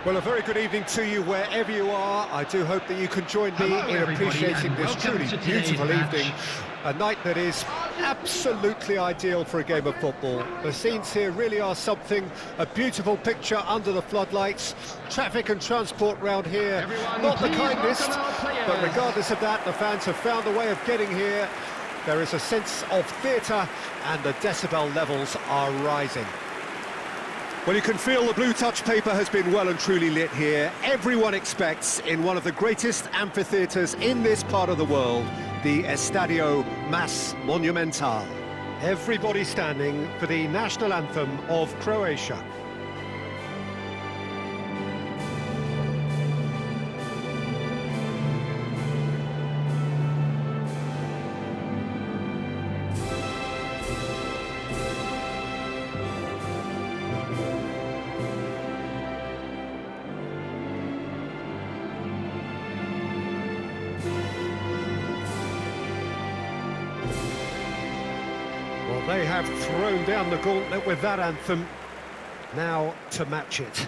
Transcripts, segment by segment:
Well, a very good evening to you wherever you are. I do hope that you can join me in appreciating this truly beautiful evening. A night that is absolutely ideal for a game of football. The scenes here really are something, a beautiful picture under the floodlights. Traffic and transport round here, not the kindest, but regardless of that, the fans have found a way of getting here. There is a sense of theatre and the decibel levels are rising. Well, you can feel the blue touch paper has been well and truly lit here. Everyone expects, in one of the greatest amphitheatres in this part of the world, the Estadio Mas Monumental. Everybody standing for the national anthem of Croatia. Well, they have thrown down the gauntlet with that anthem. Now to match it.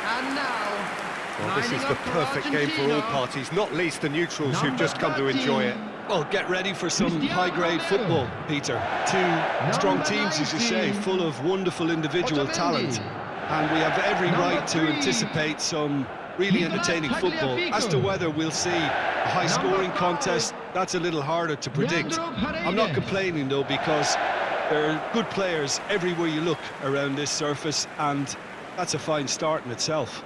And now, well, this is the perfect game for all parties, not least the neutrals who've just come to enjoy it. Well, get ready for some high-grade football, Peter. Two strong teams, as you say, full of wonderful individual talent. And we have every right to anticipate some really entertaining football. As to whether we'll see a high-scoring contest, that's a little harder to predict. I'm not complaining, though, because there are good players everywhere you look around this surface, and that's a fine start in itself.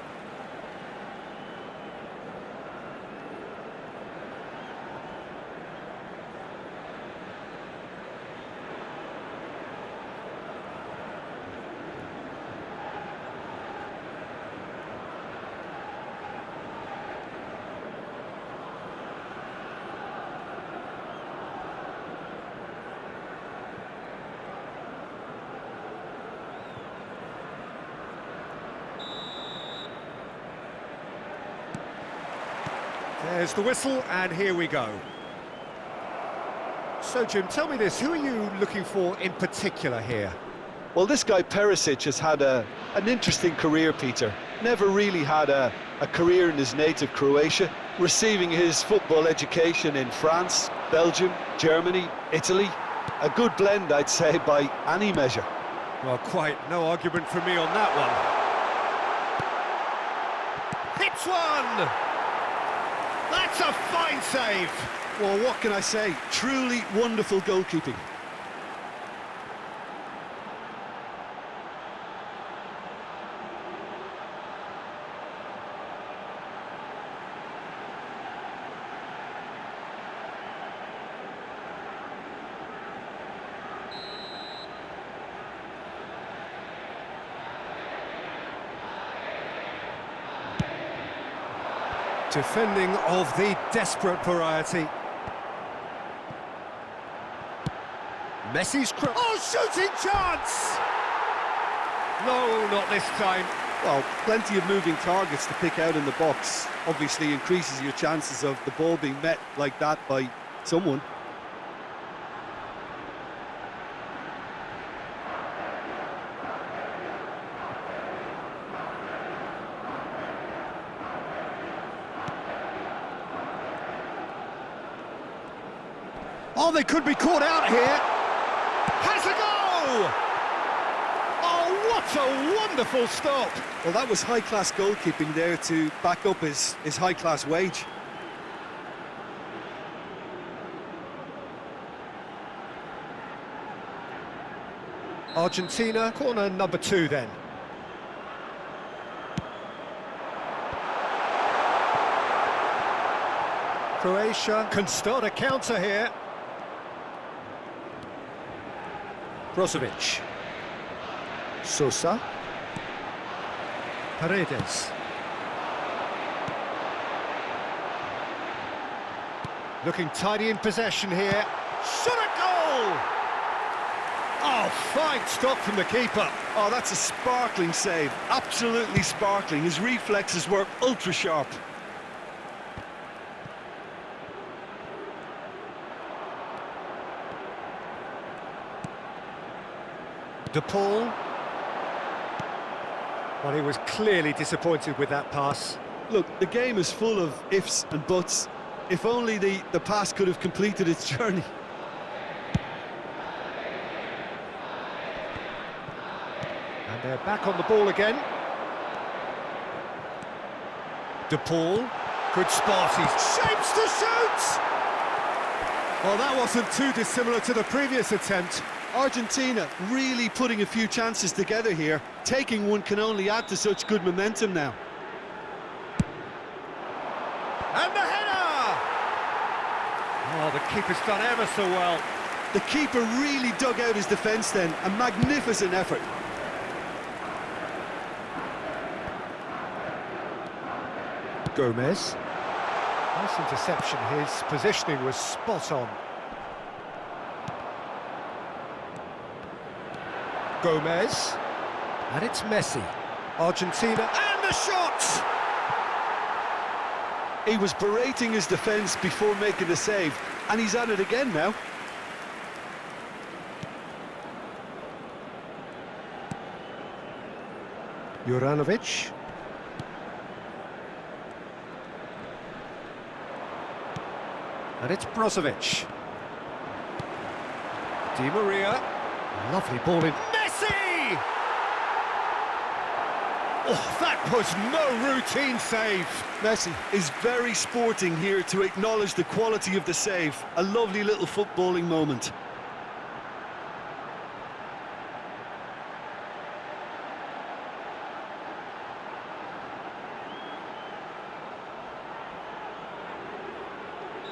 There's the whistle, and here we go. So, Jim, tell me this, who are you looking for in particular here? Well, this guy Perisic has had an interesting career, Peter. Never really had a career in his native Croatia, receiving his football education in France, Belgium, Germany, Italy. A good blend, I'd say, by any measure. Well, quite no argument from me on that one. Hits one! That's a fine save! Well, what can I say? Truly wonderful goalkeeping. Defending of the desperate variety. Messi's shooting chance! No, not this time. Well, plenty of moving targets to pick out in the box. Obviously increases your chances of the ball being met like that by someone. Oh, they could be caught out here. Has a go! Oh, what a wonderful stop! Well, that was high-class goalkeeping there to back up his high-class wage. Argentina, corner number 2 then. Croatia can start a counter here. Brozovic. Sosa. Paredes. Looking tidy in possession here. Shot a goal! Oh, fine stop from the keeper. Oh, that's a sparkling save. Absolutely sparkling. His reflexes were ultra sharp. De Paul. Well, he was clearly disappointed with that pass. Look, the game is full of ifs and buts. If only the pass could have completed its journey. And they're back on the ball again. De Paul. Good spot. He shapes to shoot! Well, that wasn't too dissimilar to the previous attempt. Argentina really putting a few chances together here. Taking one can only add to such good momentum now. And the header! Oh, the keeper's done ever so well. The keeper really dug out his defence then. A magnificent effort. Gomez. Nice interception. His positioning was spot on. Gomez. And it's Messi. Argentina. And the shot! He was berating his defence before making the save, and he's at it again now. Juranovic. And it's Brozovic. Di Maria. Lovely ball in. Messi! Oh, that was no routine save. Messi is very sporting here to acknowledge the quality of the save. A lovely little footballing moment.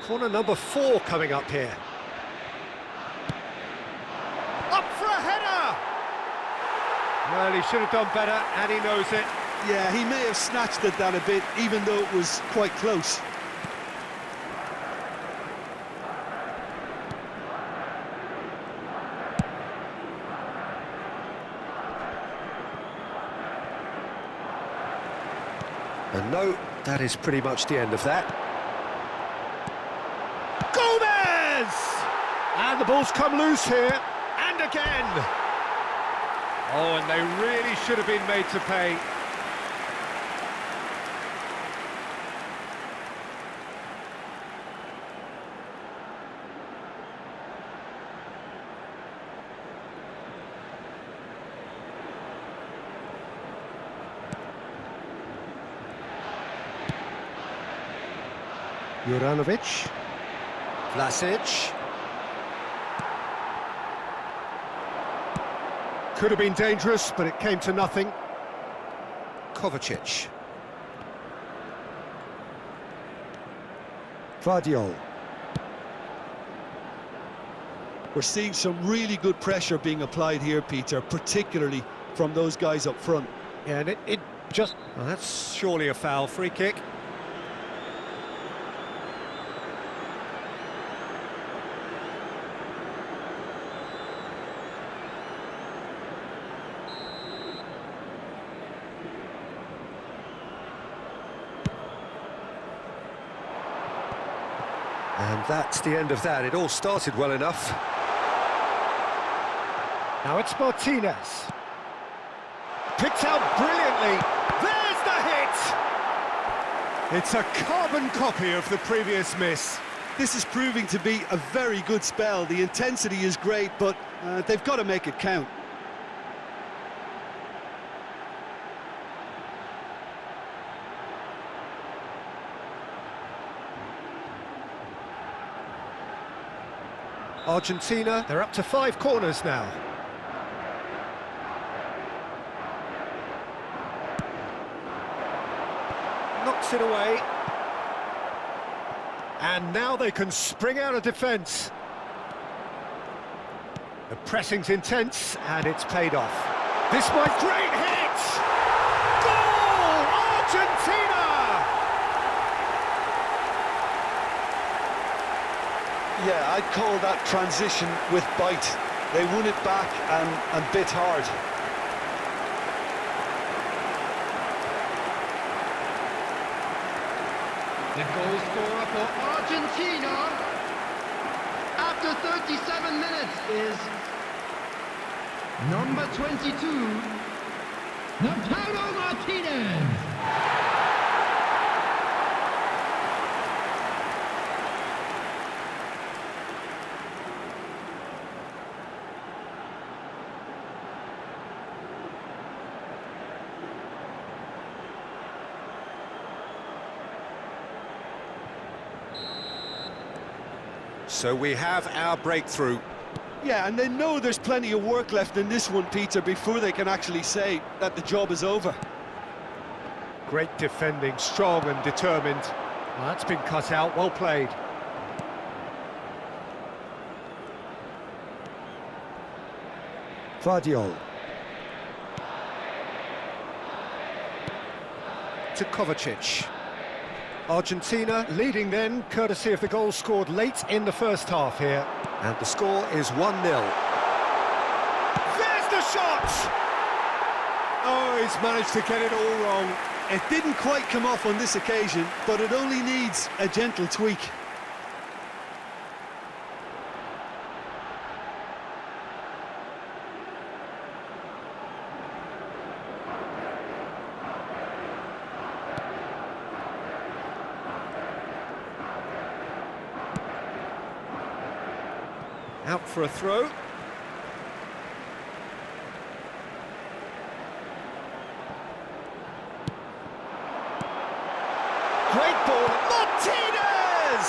Corner number 4 coming up here. Up for a header! Well, he should have done better, and he knows it. Yeah, he may have snatched at that a bit, even though it was quite close. And no, that is pretty much the end of that. Gomez! And the ball's come loose here, and again. Oh, and they really should have been made to pay. Juranovic. Vlasic. Could have been dangerous, but it came to nothing. Kovacic. Vardiol. We're seeing some really good pressure being applied here, Peter, particularly from those guys up front. Yeah, and it just... Well, that's surely a foul. Free kick. And that's the end of that. It all started well enough. Now it's Martinez. Picked out brilliantly. There's the hit! It's a carbon copy of the previous miss. This is proving to be a very good spell. The intensity is great, but they've got to make it count. Argentina, they're up to 5 corners now. Knocks it away. And now they can spring out of defence. The pressing's intense, and it's paid off. This might... Great hit! Goal! Argentina! Yeah, I'd call that transition with bite. They won it back and bit hard. The goal scorer for Argentina after 37 minutes is number 22, Lautaro Martinez. So we have our breakthrough. Yeah, and they know there's plenty of work left in this one, Peter, before they can actually say that the job is over. Great defending, strong and determined. Well, that's been cut out, well played. Vardiol. To Kovacic. Argentina leading then, courtesy of the goal scored late in the first half here. And the score is 1-0. There's the shot! Oh, he's managed to get it all wrong. It didn't quite come off on this occasion, but it only needs a gentle tweak. Out for a throw. Great ball, Martinez!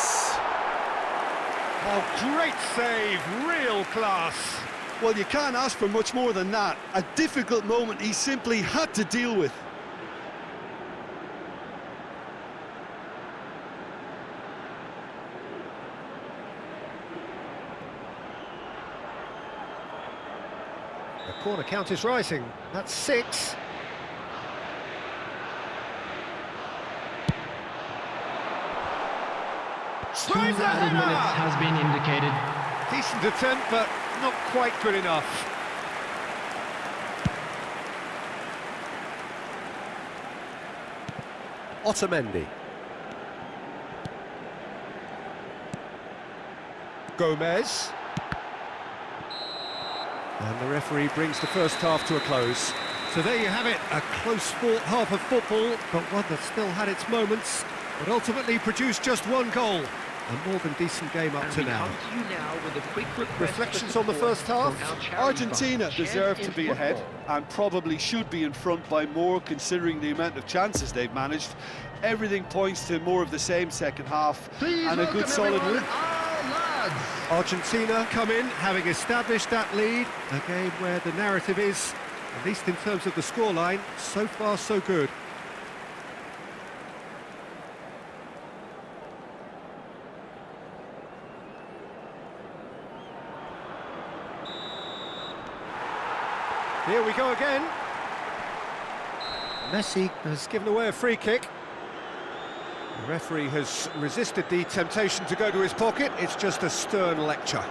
Oh, great save, real class. Well, you can't ask for much more than that. A difficult moment he simply had to deal with. The corner count is rising. That's 6. 2 added minutes has been indicated. Decent attempt, but not quite good enough. Otamendi. Gomez. And the referee brings the first half to a close. So there you have it, a close-fought half of football, but one that still had its moments, but ultimately produced just one goal. A more than decent game up to now. Reflections on the first half? Argentina deserve to be ahead and probably should be in front by more considering the amount of chances they've managed. Everything points to more of the same second half and a good solid win. Argentina come in, having established that lead. A game where the narrative is, at least in terms of the scoreline, so far so good. Here we go again. Messi has given away a free kick. The referee has resisted the temptation to go to his pocket. It's just a stern lecture.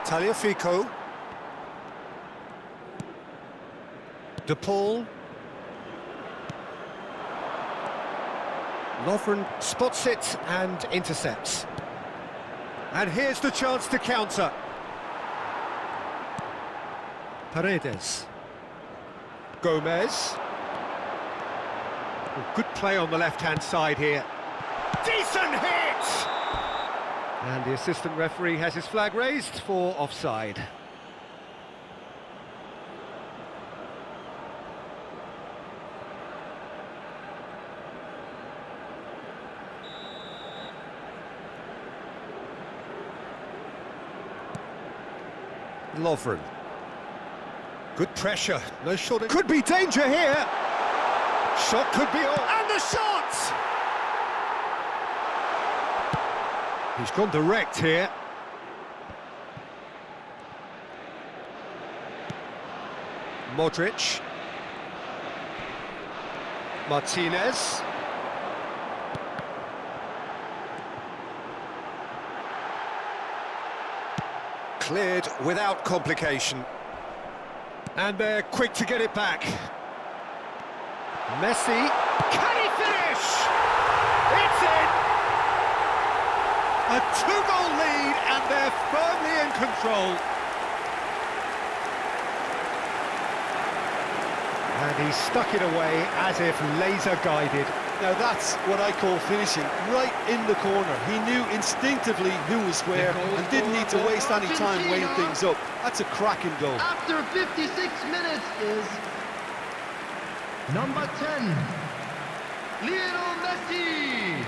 Tagliafico. De Paul. Lovren spots it and intercepts. And here's the chance to counter. Paredes. Gomez. Oh, good play on the left-hand side here. Decent hit! And the assistant referee has his flag raised for offside. Lovren. Good pressure. No shot. Could be danger here. Shot could be on. And the shot! He's gone direct here. Modric. Martinez. Cleared without complication. And they're quick to get it back. Messi. Can he finish? It's in! A two-goal lead, and they're firmly in control. And he stuck it away as if laser-guided. Now that's what I call finishing, right in the corner. He knew instinctively who was where and didn't need to waste any time weighing things up. That's a cracking goal. After 56 minutes is number 10, Lionel Messi.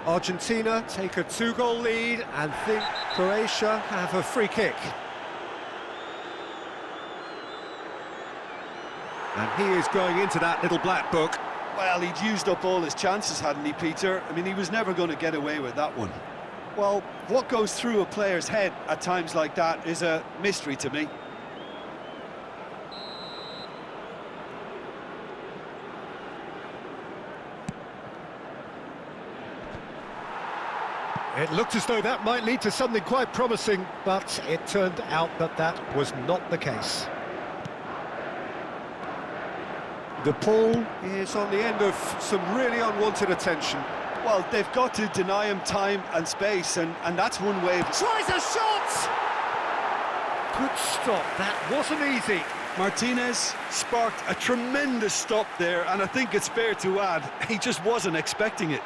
Argentina take a two-goal lead and think Croatia have a free kick. And he is going into that little black book. Well, he'd used up all his chances, hadn't he, Peter? I mean, he was never going to get away with that one. Well, what goes through a player's head at times like that is a mystery to me. It looked as though that might lead to something quite promising, but it turned out that that was not the case. The ball is on the end of some really unwanted attention. Well, they've got to deny him time and space, and that's one way of... Tries a shot! Good stop, that wasn't easy. Martinez sparked a tremendous stop there, and I think it's fair to add, he just wasn't expecting it.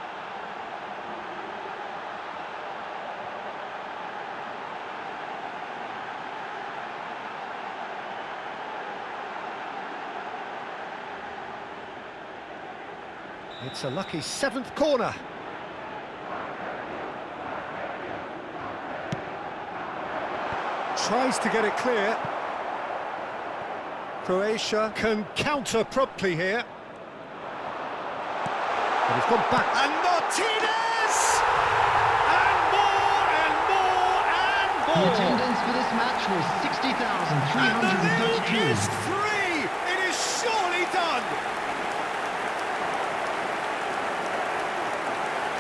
It's a lucky seventh corner. Tries to get it clear. Croatia can counter promptly here. And he's gone back. And Martinez! And more, and more, and more! The attendance for this match was 60,332. And the lead is free! It is surely done!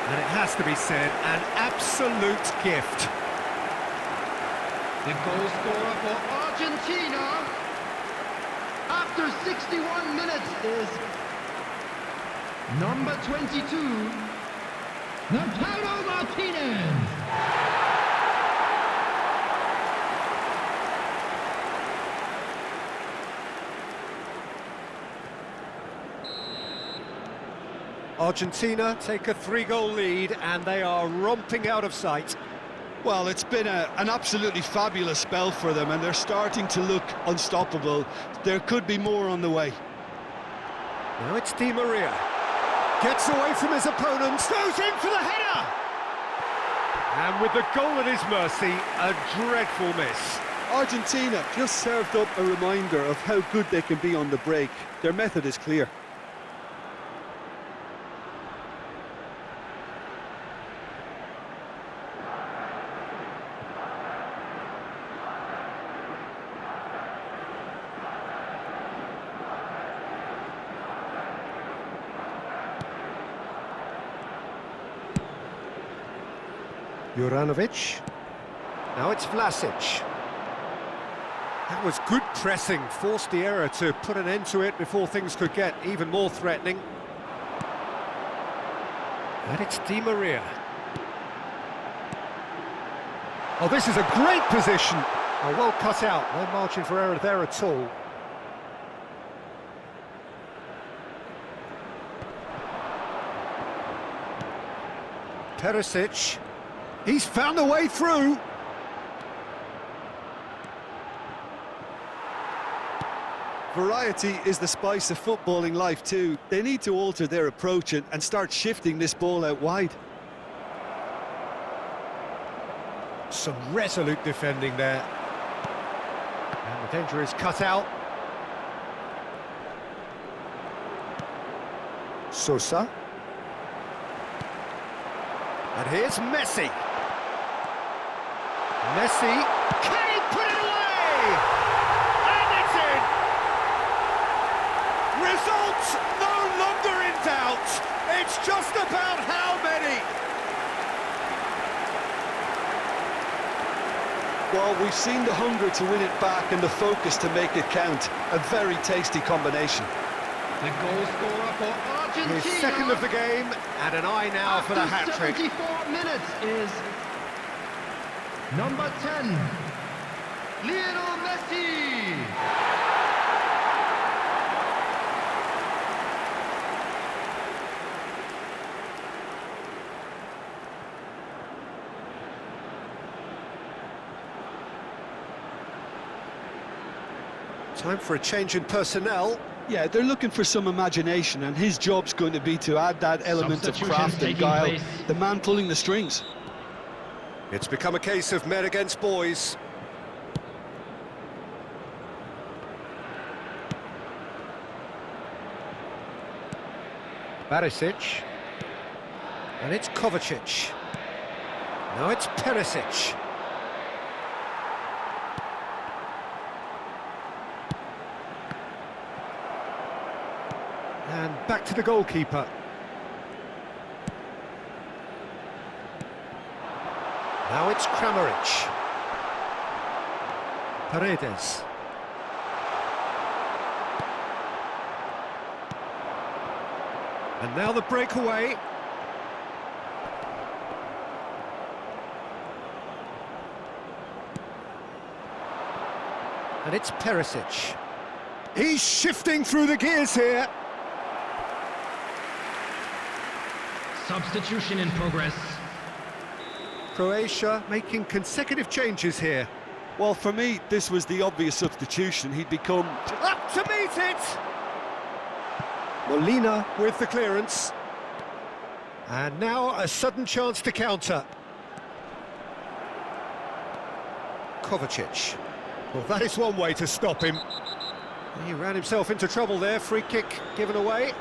And it has to be said, an absolute gift. The goal scorer for Argentina after 61 minutes is number 22, Lautaro Martinez. Argentina take a three-goal lead and they are romping out of sight. Well, it's been an absolutely fabulous spell for them, and they're starting to look unstoppable. There could be more on the way. Now it's Di Maria. Gets away from his opponent, goes in for the header! And with the goal at his mercy, a dreadful miss. Argentina just served up a reminder of how good they can be on the break. Their method is clear. Juranovic. Now it's Vlasic. That was good pressing, forced the error to put an end to it before things could get even more threatening. And it's Di Maria. Oh, this is a great position. Oh, well cut out, no margin for error there at all. Perisic. He's found a way through. Variety is the spice of footballing life too. They need to alter their approach and start shifting this ball out wide. Some resolute defending there. And the danger is cut out. Sosa. And here's Messi. Messi, can he put it away? And it's in! Results no longer in doubt. It's just about how many. Well, we've seen the hunger to win it back and the focus to make it count. A very tasty combination. The goal scorer for Argentina. His second of the game, and an eye now for the hat-trick. 74 minutes is number 10, Lionel Messi. Time for a change in personnel. Yeah, they're looking for some imagination, and his job's going to be to add that element of craft and guile. Place. The man pulling the strings. It's become a case of men against boys. Barisic. And it's Kovacic. Now it's Perisic. And back to the goalkeeper. Now it's Kramaric. Paredes. And now the breakaway. And it's Perisic. He's shifting through the gears here. Substitution in progress. Croatia making consecutive changes here. Well, for me, this was the obvious substitution. He'd become... Up to meet it! Molina with the clearance. And now a sudden chance to counter. Kovacic. Well, that is one way to stop him. He ran himself into trouble there. Free kick given away.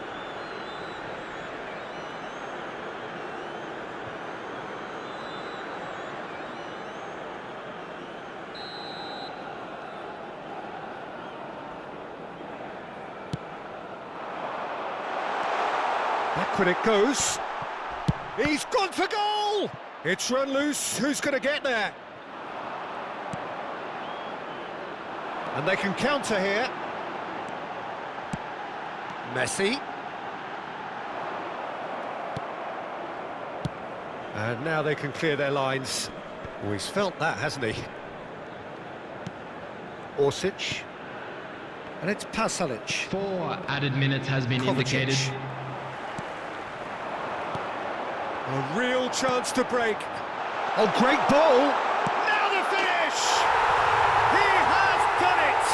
Backward it goes. He's gone for goal! It's run loose. Who's going to get there? And they can counter here. Messi. And now they can clear their lines. Oh, he's felt that, hasn't he? Orsic. And it's Pasalic. 4 added minutes has been Kovacic. indicated. A real chance to break. Oh, great ball. Now the finish! He has done it!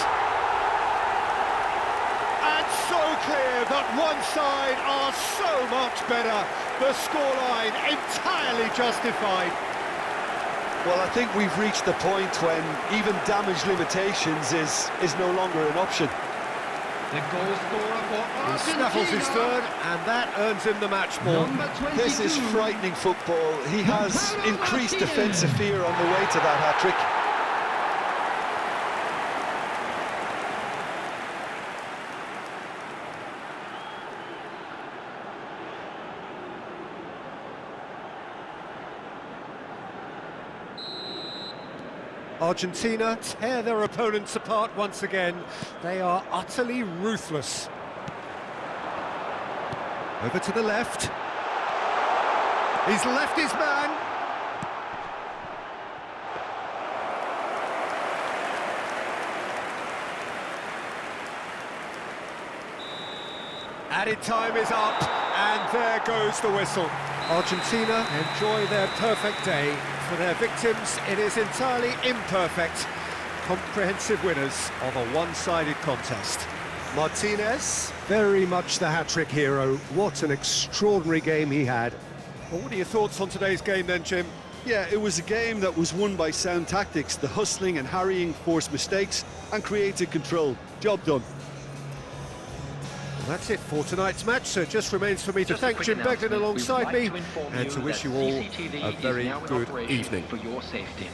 And so clear that one side are so much better. The scoreline entirely justified. Well, I think we've reached the point when even damage limitations is no longer an option. The goal scorer for He Argentina. snaffles his third, and that earns him the match ball. Number 22. This is frightening football. He has increased defensive fear on the way to that hat-trick. Argentina tear their opponents apart once again. They are utterly ruthless. Over to the left. He's left his man. Added time is up, and there goes the whistle. Argentina enjoy their perfect day. For their victims, it is entirely imperfect. Comprehensive winners of a one-sided contest. Martinez, very much the hat-trick hero. What an extraordinary game he had. Well, what are your thoughts on today's game then, Jim? Yeah, it was a game that was won by sound tactics. The hustling and harrying forced mistakes and created control. Job done. Well, that's it for tonight's match, so it just remains for me to thank Jim Beglin alongside me and to wish you all a very good evening. For your safety.